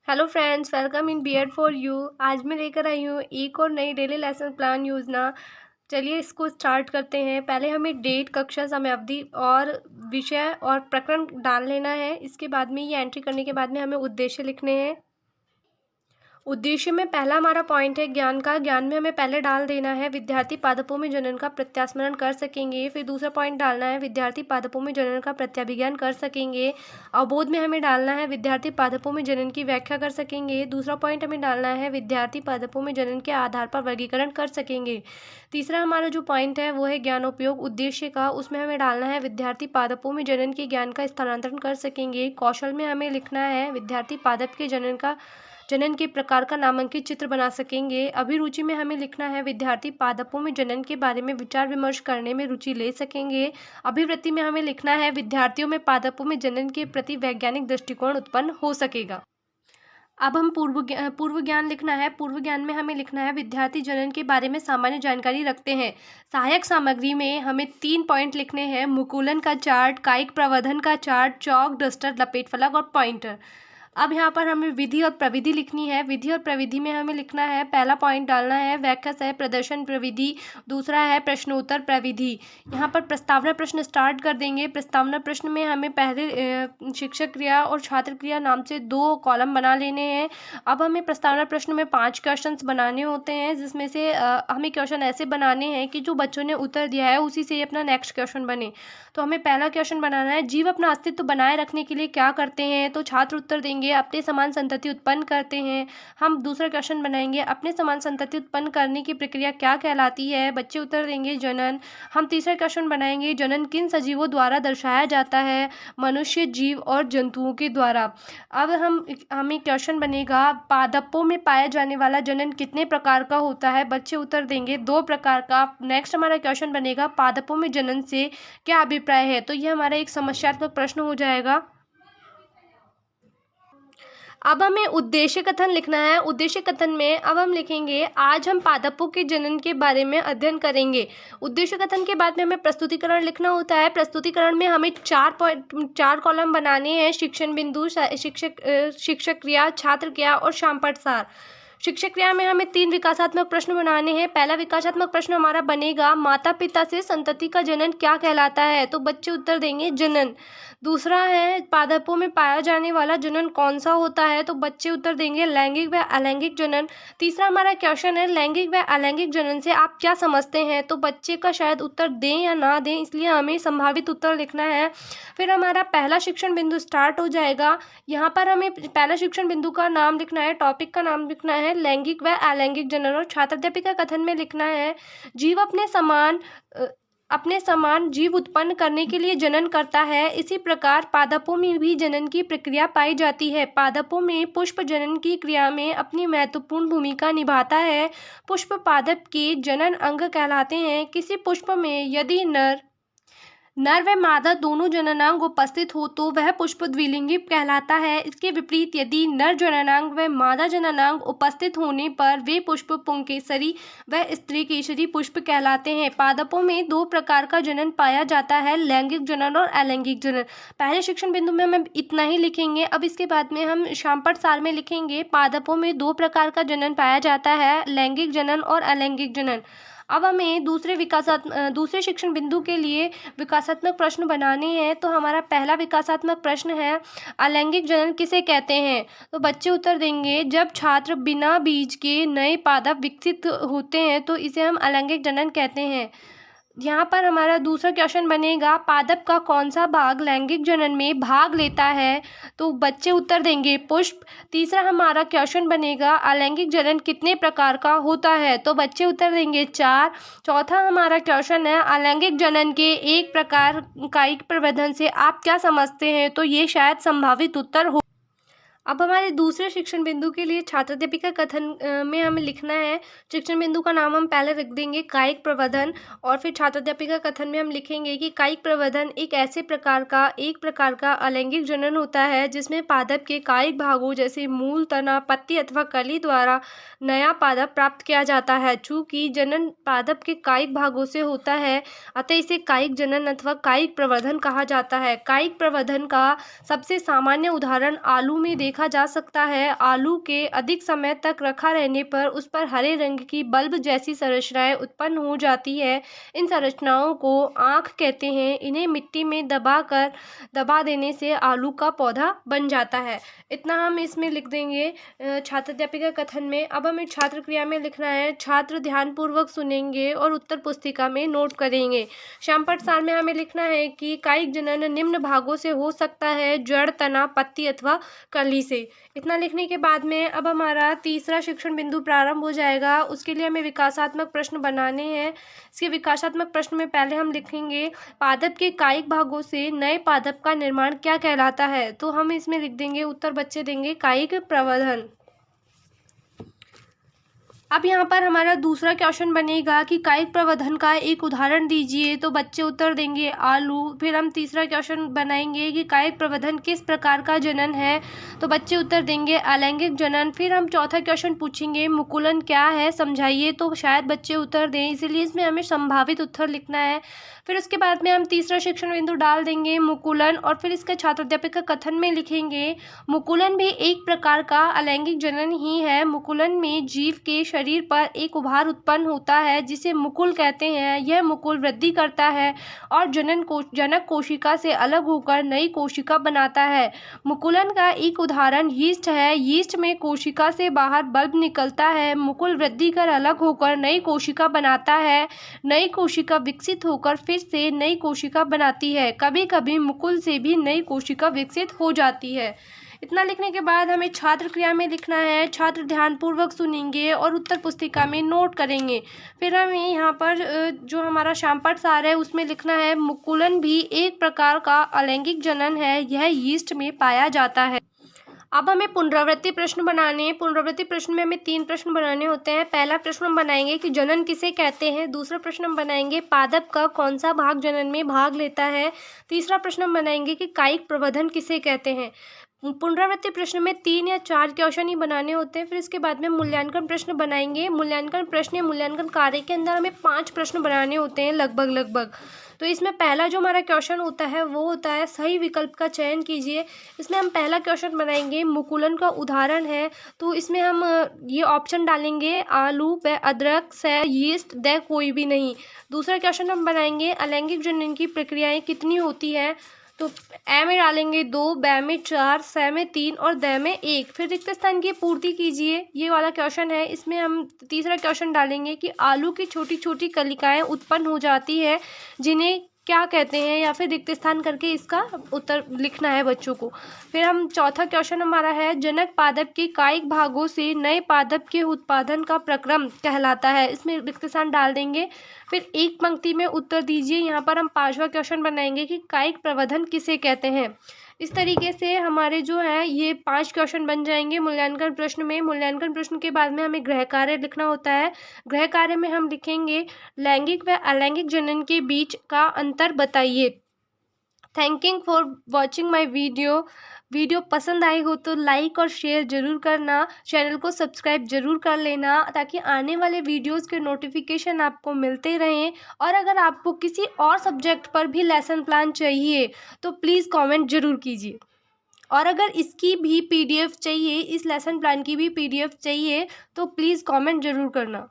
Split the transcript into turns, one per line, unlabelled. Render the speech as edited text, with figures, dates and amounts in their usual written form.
Hello friends, welcome in BEd for you. आज मैं लेकर आई हूँ एक और नई डेली लेसन प्लान योजना। चलिए इसको स्टार्ट करते हैं। पहले हमें डेट, कक्षा, समयावधि और विषय और प्रकरण डाल लेना है। इसके बाद में ये एंट्री करने के बाद में हमें उद्देश्य लिखने हैं। उद्देश्य में पहला हमारा पॉइंट है ज्ञान का। ज्ञान में हमें पहले डाल देना है विद्यार्थी पादपों में जनन का प्रत्यास्मरण कर सकेंगे। फिर दूसरा पॉइंट डालना है विद्यार्थी पादपों में जनन का प्रत्याभिज्ञान कर सकेंगे। अवबोध में हमें डालना है विद्यार्थी पादपों में जनन की व्याख्या कर सकेंगे। दूसरा पॉइंट हमें डालना है विद्यार्थी पादपों में जनन के आधार पर वर्गीकरण कर सकेंगे। तीसरा हमारा जो पॉइंट है वो है ज्ञानोपयोग उद्देश्य का। उसमें हमें डालना है विद्यार्थी पादपों में जनन के ज्ञान का स्थानांतरण कर सकेंगे। कौशल में हमें लिखना है विद्यार्थी पादप के जनन के प्रकार का नामांकित चित्र बना सकेंगे। अभिरुचि में हमें लिखना है विद्यार्थी पादपों में जनन के बारे में विचार विमर्श करने में रुचि ले सकेंगे। अभिवृत्ति में हमें लिखना है विद्यार्थियों में पादपों में जनन के प्रति वैज्ञानिक दृष्टिकोण उत्पन्न हो सकेगा। अब हम पूर्व ज्ञान लिखना है। पूर्व ज्ञान में हमें लिखना है विद्यार्थी जनन के बारे में सामान्य जानकारी रखते हैं। सहायक सामग्री में हमें 3 पॉइंट लिखने हैं: मुकुलन का चार्ट, कायिक प्रवर्धन का चार्ट, चौक, डस्टर, लपेट फलक और पॉइंटर। अब यहाँ पर हमें विधि और प्रविधि लिखनी है। विधि और प्रविधि में हमें लिखना है, पहला पॉइंट डालना है व्याख्या सह प्रदर्शन प्रविधि, दूसरा है प्रश्नोत्तर प्रविधि। यहाँ पर प्रस्तावना प्रश्न स्टार्ट कर देंगे। प्रस्तावना प्रश्न में हमें पहले शिक्षक क्रिया और छात्र क्रिया नाम से 2 कॉलम बना लेने हैं। अब हमें प्रस्तावना प्रश्न में 5 क्वेश्चन बनाने होते हैं, जिसमें से हमें क्वेश्चन ऐसे बनाने हैं कि जो बच्चों ने उत्तर दिया है उसी से अपना नेक्स्ट क्वेश्चन बने। तो हमें पहला क्वेश्चन बनाना है, जीव अपना अस्तित्व बनाए रखने के लिए क्या करते हैं? तो छात्र उत्तर देंगे अपने समान संतति उत्पन्न करते हैं। हम दूसरा क्वेश्चन बनाएंगे, अपने समान संतति उत्पन्न करने की प्रक्रिया क्या कहलाती है? बच्चे उत्तर देंगे जनन। हम तीसरा क्वेश्चन बनाएंगे, जनन किन सजीवों द्वारा दर्शाया जाता है? मनुष्य, जीव और जंतुओं के द्वारा। अब हमें क्वेश्चन बनेगा, पादपों में पाया जाने वाला जनन कितने प्रकार का होता है? बच्चे उत्तर देंगे 2 प्रकार का। नेक्स्ट हमारा क्वेश्चन बनेगा, पादपों में जनन से क्या अभिप्राय है? तो ये हमारा एक समस्यात्मक प्रश्न हो जाएगा। अब हमें उद्देश्य कथन लिखना है। उद्देश्य कथन में अब हम लिखेंगे, आज हम पादपों के जनन के बारे में अध्ययन करेंगे। उद्देश्य कथन के बाद में हमें प्रस्तुतिकरण लिखना होता है। प्रस्तुतिकरण में हमें 4 कॉलम बनाने हैं: शिक्षण बिंदु, शिक्षक क्रिया, छात्र क्रिया और शामपट सार। शिक्षक क्रिया में हमें 3 विकासात्मक प्रश्न बनाने हैं। पहला विकासात्मक प्रश्न हमारा बनेगा, माता पिता से संतति का जनन क्या कहलाता है? तो बच्चे उत्तर देंगे जनन। दूसरा है, पादपों में पाया जाने वाला जनन कौन सा होता है? तो बच्चे उत्तर देंगे लैंगिक व अलैंगिक जनन। तीसरा हमारा क्वेश्चन है, लैंगिक व अलैंगिक जनन से आप क्या समझते हैं? तो बच्चे का शायद उत्तर दें या ना दें, इसलिए हमें संभावित उत्तर लिखना है। फिर हमारा पहला शिक्षण बिंदु स्टार्ट हो जाएगा। यहाँ पर हमें पहला शिक्षण बिंदु का नाम लिखना है, टॉपिक का नाम लिखना है लैंगिक व अलैंगिक जनन, और छात्राध्यापिका कथन में लिखना है, जीव अपने समान जीव उत्पन्न करने के लिए जनन करता है, इसी प्रकार पादपों में भी जनन की प्रक्रिया पाई जाती है। पादपों में पुष्प जनन की क्रिया में अपनी महत्वपूर्ण भूमिका निभाता है। पुष्प पादप के जनन अंग कहलाते हैं। किसी पुष्प में यदि नर व मादा दोनों जननांग उपस्थित हो तो वह पुष्प द्विलिंगी कहलाता है। इसके विपरीत यदि नर जननांग व मादा जननांग उपस्थित होने पर वे पुष्प पुंकेसरी व स्त्री केसरी पुष्प कहलाते हैं। पादपों में 2 प्रकार का जनन पाया जाता है, लैंगिक जनन और अलैंगिक जनन। पहले शिक्षण बिंदु में हम इतना ही लिखेंगे। अब इसके बाद में हम शामपट सार में लिखेंगे, पादपों में 2 प्रकार का जनन पाया जाता है, लैंगिक जनन और अलैंगिक जनन। अब हमें दूसरे शिक्षण बिंदु के लिए विकासात्मक प्रश्न बनाने हैं। तो हमारा पहला विकासात्मक प्रश्न है, अलैंगिक जनन किसे कहते हैं? तो बच्चे उत्तर देंगे, जब छात्र बिना बीज के नए पादप विकसित होते हैं तो इसे हम अलैंगिक जनन कहते हैं। यहाँ पर हमारा दूसरा क्वेश्चन बनेगा, पादप का कौन सा भाग लैंगिक जनन में भाग लेता है? तो बच्चे उत्तर देंगे पुष्प। तीसरा हमारा क्वेश्चन बनेगा, अलैंगिक जनन कितने प्रकार का होता है? तो बच्चे उत्तर देंगे 4। चौथा हमारा क्वेश्चन है, अलैंगिक जनन के एक प्रकार कायिक प्रवर्धन से आप क्या समझते हैं? तो ये शायद संभावित उत्तर हो। अब हमारे दूसरे शिक्षण बिंदु के लिए छात्राध्यापिका कथन में हमें लिखना है, शिक्षण बिंदु का नाम हम पहले रख देंगे कायिक प्रवर्धन, और फिर छात्राध्यापिका कथन में हम लिखेंगे कि कायिक प्रवर्धन एक प्रकार का अलैंगिक जनन होता है जिसमें पादप के कायिक भागों जैसे मूल, तना, पत्ती अथवा कली द्वारा नया पादप प्राप्त किया जाता है। चूँकि जनन पादप के कायिक भागों से होता है, अतः इसे कायिक जनन अथवा कायिक प्रवर्धन कहा जाता है। कायिक प्रवर्धन का सबसे सामान्य उदाहरण आलू में देखा जा सकता है। आलू के अधिक समय तक रखा रहने पर उस पर हरे रंग की बल्ब जैसी संरचनाएं उत्पन्न हो जाती है। इन संरचनाओं को आँख कहते हैं। इन्हें मिट्टी में दबा देने से आलू का पौधा बन जाता है। इतना हम इसमें लिख देंगे छात्र अध्यापिका कथन में। अब हमें छात्र क्रिया में लिखना है। छात्र ध्यानपूर्वक सुनेंगे और उत्तर पुस्तिका में नोट करेंगे। श्यामपट्ट सार में हमें लिखना है कि कायिक जनन निम्न भागों से हो सकता है: जड़, तना, पत्ती अथवा कली से। इतना लिखने के बाद में अब हमारा तीसरा शिक्षण बिंदु प्रारंभ हो जाएगा। उसके लिए हमें विकासात्मक प्रश्न बनाने हैं। इसके विकासात्मक प्रश्न में पहले हम लिखेंगे पादप के कायिक भागों से नए पादप का निर्माण क्या कहलाता है। तो हम इसमें लिख देंगे, उत्तर बच्चे देंगे कायिक प्रवर्धन। अब यहाँ पर हमारा दूसरा क्वेश्चन बनेगा कि कायिक प्रवर्धन का एक उदाहरण दीजिए। तो बच्चे उत्तर देंगे आलू। फिर हम तीसरा क्वेश्चन बनाएंगे कि कायिक प्रवर्धन किस प्रकार का जनन है। तो बच्चे उत्तर देंगे अलैंगिक जनन। फिर हम चौथा क्वेश्चन पूछेंगे मुकुलन क्या है, समझाइए। तो शायद बच्चे उत्तर दें, इसीलिए इसमें हमें संभावित उत्तर लिखना है। फिर उसके बाद में हम तीसरा शिक्षण बिंदु डाल देंगे मुकुलन, और फिर इसका छात्र अध्यापक का कथन में लिखेंगे मुकुलन भी एक प्रकार का अलैंगिक जनन ही है। मुकुलन में जीव के शरीर पर एक उभार उत्पन्न होता है जिसे मुकुल कहते हैं। यह मुकुल वृद्धि करता है और जनक कोशिका से अलग होकर नई कोशिका बनाता है। मुकुलन का एक उदाहरण यीस्ट है। यीस्ट में कोशिका से बाहर बल्ब निकलता है। मुकुल वृद्धि कर अलग होकर नई कोशिका बनाता है। नई कोशिका विकसित होकर फिर से नई कोशिका बनाती है। कभी कभी मुकुल से भी नई कोशिका विकसित हो जाती है। इतना लिखने के बाद हमें छात्र क्रिया में लिखना है। छात्र ध्यानपूर्वक सुनेंगे और उत्तर पुस्तिका में नोट करेंगे। फिर हमें यहाँ पर जो हमारा श्यामपट्ट सार है उसमें लिखना है मुकुलन भी एक प्रकार का अलैंगिक जनन है। यह यीस्ट में पाया जाता है। अब हमें पुनरावृत्ति प्रश्न बनाने हैं। पुनरावृत्ति प्रश्न में हमें 3 प्रश्न बनाने होते हैं। पहला प्रश्न हम बनाएंगे कि जनन किसे कहते हैं। दूसरा प्रश्न हम बनाएंगे पादप का कौन सा भाग जनन में भाग लेता है। तीसरा प्रश्न हम बनाएंगे कि कायिक प्रवर्धन किसे कहते हैं। पुनरावृत्ति प्रश्न में 3 या 4 क्वेश्चन ही बनाने होते हैं। फिर इसके बाद में मूल्यांकन प्रश्न बनाएंगे। मूल्यांकन प्रश्न या मूल्यांकन कार्य के अंदर हमें 5 प्रश्न बनाने होते हैं लगभग। तो इसमें पहला जो हमारा क्वेश्चन होता है वो होता है सही विकल्प का चयन कीजिए। इसमें हम पहला क्वेश्चन बनाएंगे मुकुलन का उदाहरण है। तो इसमें हम ये ऑप्शन डालेंगे आलू, व अदरक, से, यीस्ट, द कोई भी नहीं। दूसरा क्वेश्चन हम बनाएंगे अलैंगिक जनन की प्रक्रियाएं कितनी होती है। तो ए में डालेंगे 2, ब में 4, स में 3 और द में 1। फिर रिक्त स्थान की पूर्ति कीजिए, ये वाला क्वेश्चन है। इसमें हम तीसरा क्वेश्चन डालेंगे कि आलू की छोटी छोटी कलिकाएं उत्पन्न हो जाती है जिन्हें क्या कहते हैं, या फिर रिक्त स्थान करके इसका उत्तर लिखना है बच्चों को। फिर हम चौथा क्वेश्चन हमारा है जनक पादप के कायिक भागों से नए पादप के उत्पादन का प्रक्रम कहलाता है। इसमें रिक्त स्थान डाल देंगे। फिर एक पंक्ति में उत्तर दीजिए। यहाँ पर हम 5वां क्वेश्चन बनाएंगे कि कायिक प्रवर्धन किसे कहते हैं। इस तरीके से हमारे जो है ये 5 क्वेश्चन बन जाएंगे मूल्यांकन प्रश्न में। मूल्यांकन प्रश्न के बाद में हमें गृह कार्य लिखना होता है। गृह कार्य में हम लिखेंगे लैंगिक व अलैंगिक जनन के बीच का अंतर बताइए। Thanking for watching my video पसंद आई हो तो लाइक और शेयर ज़रूर करना। चैनल को सब्सक्राइब ज़रूर कर लेना ताकि आने वाले वीडियोस के नोटिफिकेशन आपको मिलते रहें। और अगर आपको किसी और सब्जेक्ट पर भी लेसन प्लान चाहिए तो प्लीज़ कमेंट ज़रूर कीजिए। और अगर इसकी भी PDF चाहिए, इस लेसन प्लान की भी PDF चाहिए तो प्लीज़ कमेंट ज़रूर करना।